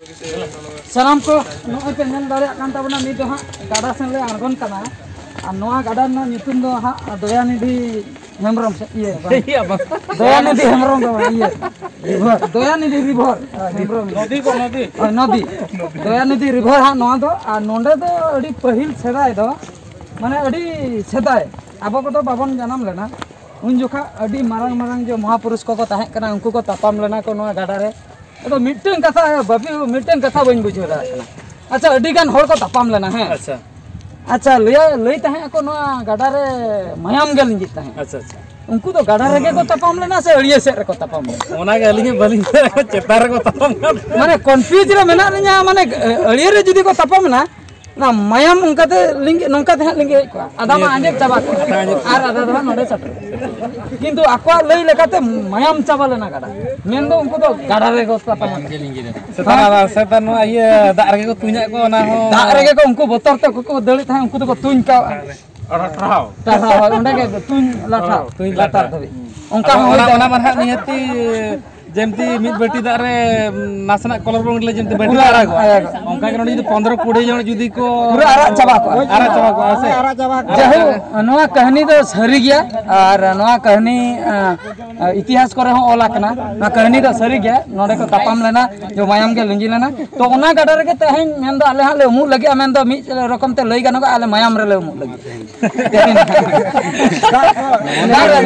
सानाम को नॉय पे नेल दारे कान ताबना नि दो हा गाडा सेन ले आंगन कना आ नोआ गाडा ना nyutum दो हा दयानिधि हेमब्रम से ये दयानिधि हेमब्रम दो ये दयानिधि रिभर हेमब्रम नदी को नदी दयानिधि रिभर हा नोआ दो आ नोंडे दो अडी पहिल सेदाय दो माने अडी सेदाय आबो को तो बाबन जन्म लेना उन जोखा अडी मारंग मारंग जो महापुरुष को ताहे कना उनको को तापाम लेना को नोआ गाडा रे तो मिटन कथा बाबी मिटन कथा बन बुझो दा अच्छा अडी गान होर को तापाम लेना है अच्छा लई ताहे को नोआ गाडा रे मायाम गेल जित ताहे अच्छा उनको तो गाडा रे को तापाम लेना से अड़िए से रे को तापाम ओना के अलिगे बलिंग चेतार को तापाम माने कंफ्यूज रे मेना रिया माने अड़िए रे जदी को तापाम ना ना मायाम उनकाते लिंग नोंकाते लिंगे को आदा मा आंजे चाबा को आर आदा दो नोडे सटर किंतु आक्वा लई लेकाते मायाम चाबा लेना गाडा मेन दो उनको तो गाडा रे को तापाम लिंगे सेता नो ये दाग रे को तुnya को ना हो दाग रे को उनको बोतर ते को दळि थाय उनको तो को तुñ का टाराव ओंडे के तुñ लाटार धबि उनका ओना मानहा नियति जेमती मिद बेटी दारे नासना कलर रंग ले जेमती बेटी आरा को उनका के नडी 15 20 जन जुदी को पूरा आरा चाबा को ऐसे आरा चाबा जेहु नोआ कहानी तो सरी गया और नोआ कहानी इतिहास करे हो ओला कना ना कहानी तो सरी गया नोडे को तापाम लेना जो मायाम के लिंजी लेना तो ओना गाडा रे के तहें मेन दो आले हाले उमु लगे मेन दो मि रकम ते लई गानो आले मायाम रे ले उमु लगे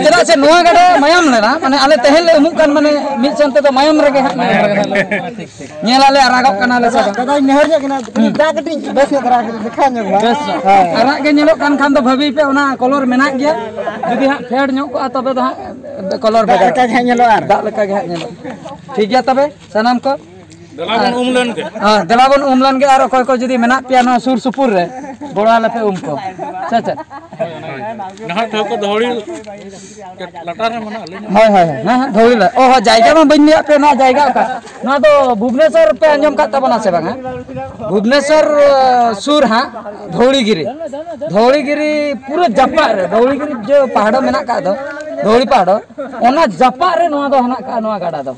जरा से नोआ गाडा मायाम लेना माने आले तहें ले उमु कान माने संते तो मायम रे नेलाले आरागक कनाले सा दादा नेहर जे कना दा कटी बस करा देखा न्यो बस आरा के नेलो कान खान तो भाभी पे ओना कलर मेना गया जदी हा फेड न्यो को तबे तो कलर बेगा का के नेलो आर दा लका के नेलो ठीक गया तबे सनाम को दलाबन उमलन के हां दलाबन उमलन के आरो कोई को जदी मेना पिया न सुर सुपुर रे बोड़ा लपे उमको चाचा नहा तो को धौड़ी लटार मना हाय हाय ना धौड़ी ल ओ जायगा में बन्या पे ना जायगा का ना तो भुवनेश्वर पे अंजम का तबना से बांगा भुवनेश्वर सुर हां धौड़ीगिरी पूरा जपा रे धौड़ीगिरी जो पहाड़ मेना का दो धौड़ी पहाड़ ओना जपा रे नोआ दो हना का नोआ गाडा दो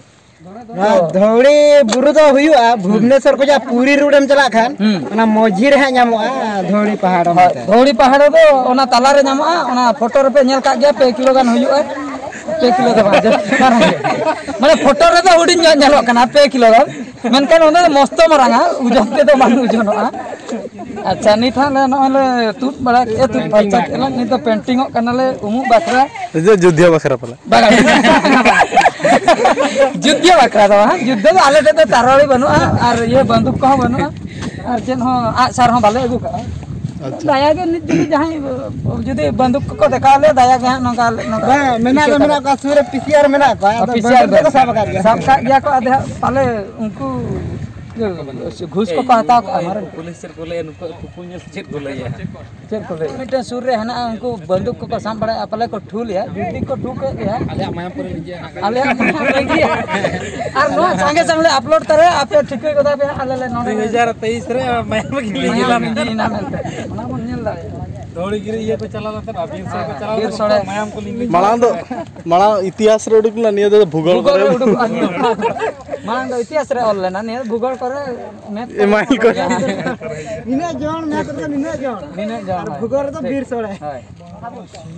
धौड़ी बुरु दो हुआ भुवनेश्वर को जा पूरी रूडम चला खान ओना मोजी रे न्यामोआ धौड़ी पहाड़ दो ओना ताला रे न्यामोआ ओना फोटो रे पे नेल का गया 2 किलो गान हुआ 2 किलो दो माने फोटो रे तो हुडिन नेलो कना 2 किलो गान मेनकान ओना मस्त मारांगा उजन पे तो मान उजनोआ अच्छा नी थाले नले तुत बड़ा ए तुत फलचा केला नी तो पेंटिंग कनाले उमु बाकरा युद्ध बाकरा पला युद्ध बाकरा दो युद्ध आले ते तारवाड़ी बनुआ और ये बंदूक को बनुआ और जेन हो आसार हो बाले अगु का दाया के नित जहां जदी बंदूक को देखाले दाया के नका मेना का सुरे पीसीआर मेना का पीसीआर को सब का गया को आधे पाले उनको घुस को कहता हमारे पुलिस से बोले उनको पुपुन्य चेक बोले मिटे सुर रे हना उनको बंदूक को साम बड़ा अपले को ठूल है जुदी को ठूक है आले मायापुर लिया आले और नो संगे संगे अपलोड करे आपे ठीक को दा पे आले 2023 रे मायापुर लिया ना ना मन नेल दा धौड़ी गिरी ये पे चला त अबीर से पे चला मायाम को लिंग माला इतिहास रे उडुकला निया दे भूगोल करे मांग दो इतिहास रे ऑल लेना ने भूगोल करे मैथ माइल को निने जण मैथ रे निने जण भूगोल तो बीर सोड़े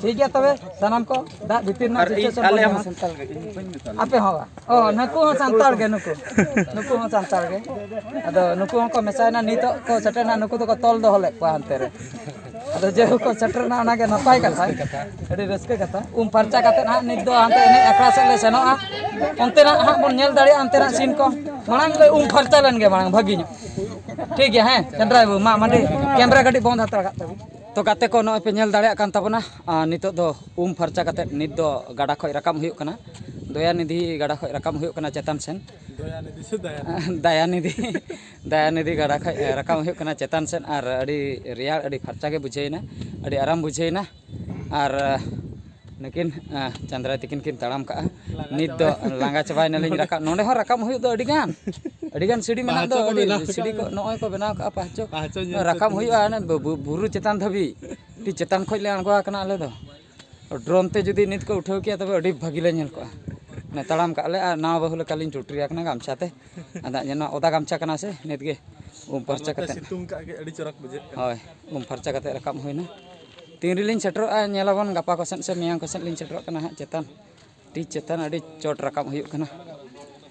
ठीक है तबे सनम को दा भीतर ना सिचुएशन आले हम संताल के आपे होगा ओ नको संताल के नको हो संताल के अदो नको को मेसाना नितो को सटेना नको तो को तोल दो होले को अंते रे अदो जे को सटरना ना के नपाय कथा अडी रस्के कथा फरचा कते ना नित दो अंते ने अखड़ा से ले सेनोआ अंते ना हा बन नेल दाड़ी अंते ना सीन को मांग ले फरचा लन के मांग भागी ठीक है हैं चंद्रा बाबू मा मांडे कैमरा गडी बंद हता का तो गाते को नय पे नेल दाड़ी कान तबना नितो दो फरचा कते नित दो गाडा खय रकम हुयु कना दयानिधि गाडा खय रकम हुयु कना चेतन सेन दयानिधि गाडा खय रकम हुयु कना चेतन सेन और अडी रियाल अडी फरचा के बुझेना अडी आराम बुझेना और नकिन चंद्रा तिकिन किन तड़ाम का नित दो लांगा चबाय नलिन रकम नोंडे हो रकम हुयु दो अडिगान सीडी मेना दो सीडी को नय को बनाव का पाचो रकम हुयु ना बुरु चेतन धबी टी चेतन खय ले आंगवा कना आले दो ड्रोन ते जदी नित को उठाव किया तबे अडी भागी ले नेल को ने तड़ाम काले नाव बहु लेकालिन टुटरिया कना गामछाते आदा जेना ओदा गामछा कना से नेतगे उम फरचा कते सितुंग का अड़ी चरक बुझे होय उम फरचा कते रकाम होइना तीन रिलिन सेटरो नेलाबन गापा कोसेन से मियां कोसेन लिन सेटरो कना हा चेतन टी चेतन अड़ी चोट रकाम हुयुक कना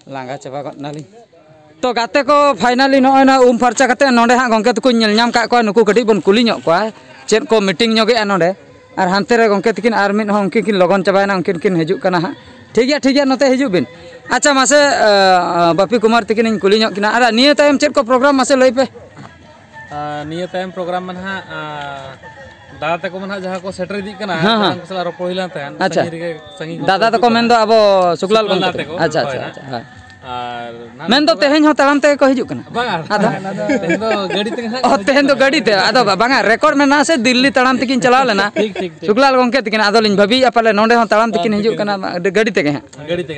लांगा चबा गनालिन तो गाते को फाइनली नोना उम फरचा कते नोंडे हा गंके तको नेल नाम का को नुकु कटी बन कुली ᱧᱚᱜ कोआ चेन को मीटिंग ᱧᱚᱜᱮ नोंडे और हानते रे गंके तकिन आर मिन हो उनकिन लगन चबायना उनकिन किन हिजुक कना हा ठीक है नोते हिजुक बिन अच्छा मासे बापी कुमार तकिन कुली ᱧᱚᱜ किना अरे निये तायम चेत को प्रोग्राम मासे लई पे निये तायम प्रोग्राम मन हा दादा तको मन हा जहां को सेटर दी कना उनको सला रोपो हिला तहन संगी दादा तको मेन दो अब सुकलाल गंके अच्छा और मेन दो तेहेन हो तड़ाम ते को हिजुक कना बांगा तेहेन दो गाड़ी ते ओ तेहेन दो गाड़ी ते आदो बांगा रिकॉर्ड में ना से दिल्ली तड़ाम तकिन चलाव लेना सुकलाल गंके तकिन आदो लिन भाबी अपले नोंडे हो तड़ाम तकिन हिजुक कना गाड़ी ते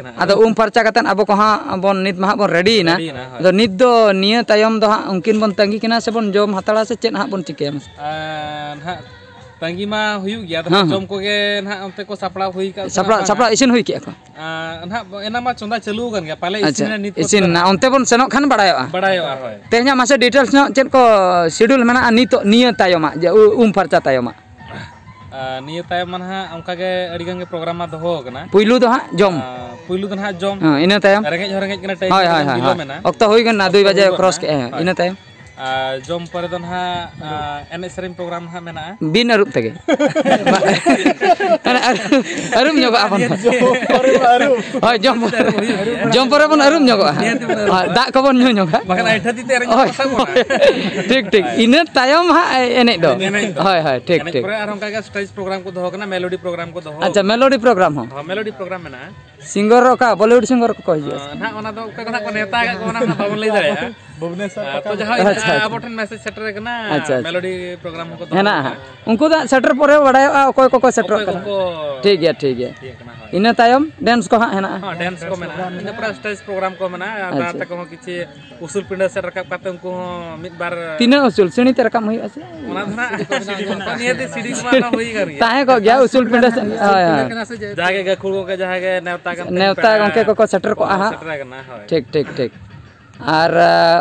ना आदो उम फरचा कतन अब को हा बन नित महा बन रेडी ना आदो नित दो निये तायम दो हा उनकिन बन तंगी किना से बन जोम हतड़ा से चेन हा बन चिके मस ना तंगी मा हुयु गया तो जोम को के ना onte को सपड़ा हुई का सपड़ा इसिन हुई के को ना एना मा चंदा चालू गन गया पहले इसिन ना onte बन सेनो खान बड़ायोआ होय तेहना मासे डिटेल्स नो चेन को शेड्यूल मेना नितो निये तायमा जे उम फरचा तायमा निये तायम मन हा उनका के अड़ी गंगे प्रोग्राम मा दहो गना पुइलु दो हा जोम पुइलु दो हा जोम इना तायम रेंगेज कना टाइम दिलो मेना ओक्ता होई गन ना 2 बजे क्रॉस के इना तायम जोम पर दन हा एने सेरिंग प्रोग्राम हा मेना बिन अरुप तगे अरुम ᱧᱚᱜᱚ आपन होय जोम पर अपन अरुम ᱧᱚᱜᱚ दा को बन ᱧᱩ ᱧᱚᱜᱟ बखन आइठा दी तेरे ठीक इना तायम हा एने दो होय ठीक पर आर हमका का स्टेज प्रोग्राम को दहो कना मेलोडी प्रोग्राम को दहो अच्छा मेलोडी प्रोग्राम हो मेलोडी प्रोग्राम मेना सिंगर का बॉलीवुड सिंगर को कहि ना ओना दो का को नेता का कोना बाबन लई जाय भुवनेश्वर तो जहां अबोटन मैसेज सेटर कना मेलोडी प्रोग्राम को है ना उनको दा सेटर परे बडाय कोय को सेटर ठीक है इना तायम डांस को है ना हां डांस को मेना इन पूरा स्टेज प्रोग्राम को मेना दाता को किछि उसूल पिंडा से रकब काते उनको मिद बार तीन उसूल सिणी ते रकम होई आसे ओना धना निये दे सीडी मा ना होई कर गया ताहे को गया उसूल पिंडा से हां जागे गखुड़ को के जागे नेवता गंके को सेटर को आ ठीक और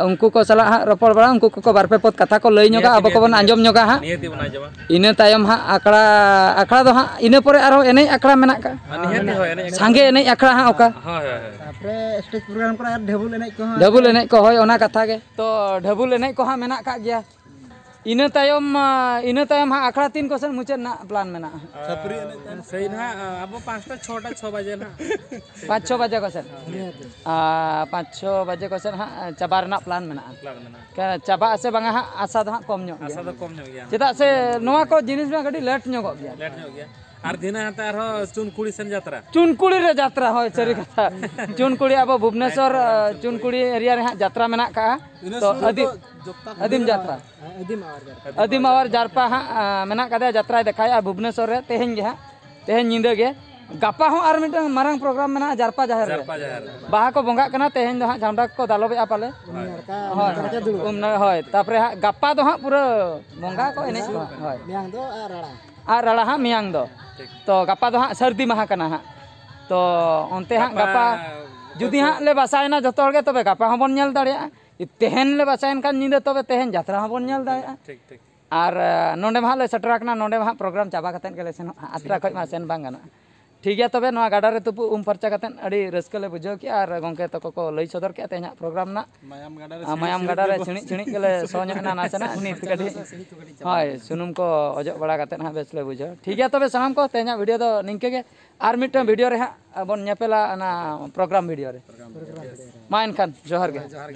उनको को सला रोपड़ बड़ा उनको को बारपे पद कथा को लई ᱧᱚᱜᱟ अब को बन आंजम ᱧᱚᱜᱟ हा नियति बना जमा इने तायम हा आखड़ा दो हा इने परे आरो एने आखड़ा मेना का नियति हो एने संगे एने आखड़ा हा ओका हां तापरे स्टेज प्रोग्राम पर ढबुल एने को होय ओना कथा के तो ढबुल एने को हा मेना का गया इने तायम हा आखड़ा 3 क्वेश्चन मुचे ना प्लान मेना छपरी एने सही ना अब 5-6 बजे ना 5-6 बजे क्वेश्चन 5-6 बजे क्वेश्चन हा चबा रना प्लान मेना का चबा से बांगा हा आशा दो कम गया चेदा से नोवा को जिनिस में गडी लेट ᱧᱚᱜᱚ गया आर दिना हता आरो चुनकुड़ी सेन यात्रा चुनकुड़ी रे यात्रा होय चरी कथा चुनकुड़ी अब भुवनेश्वर चुनकुड़ी एरिया रे हा यात्रा मेना का तो अदिम यात्रा अदिम आवर जारपा हा मेना कदे यात्रा देखाया भुवनेश्वर रे तेहेन गे हा तेहेन निंदा गे गापा हो आर मिटन मारंग प्रोग्राम मेना जारपा जहर बाहा को बोंगा कना तेहेन दो हा झांडा को दालोबे पाले होय तापरे हा गापा दो हा पूरा बोंगा को एने होय मियांग दो आ राड़ा हा मियांग दो तो गापा दो हा सर्दी माहा कना हा तो ओनते हा गापा जुदी हा ले बासायना जतो हर गे तबे गापा हबन नेल दाड़िया तेहेन ले बासायन कान निंदा तबे तेहेन यात्रा हबन नेल दाड़िया ठीक और नोंडे मा ले सटरा कना नोंडे मा प्रोग्राम चाबा कतन के ले सेन आत्रा खय मा सेन बांग गाना ठीक है तबे नोआ गाडा रे तुपु उम फरचा कतन अड़ी रस्का ले बुझो के और गंके तको को लई सदर के तेना प्रोग्राम ना मायाम गाडा रे छिणी के ले सोnya ना नासना नित गडी हाय सुनुम को अजो बड़ा कतन हा बेस ले बुझो ठीक है तबे साम को तेना वीडियो दो निंके के आर मिटन वीडियो रे हा बन नेपेला ना प्रोग्राम वीडियो रे मा एनखान जोहर गे जोहर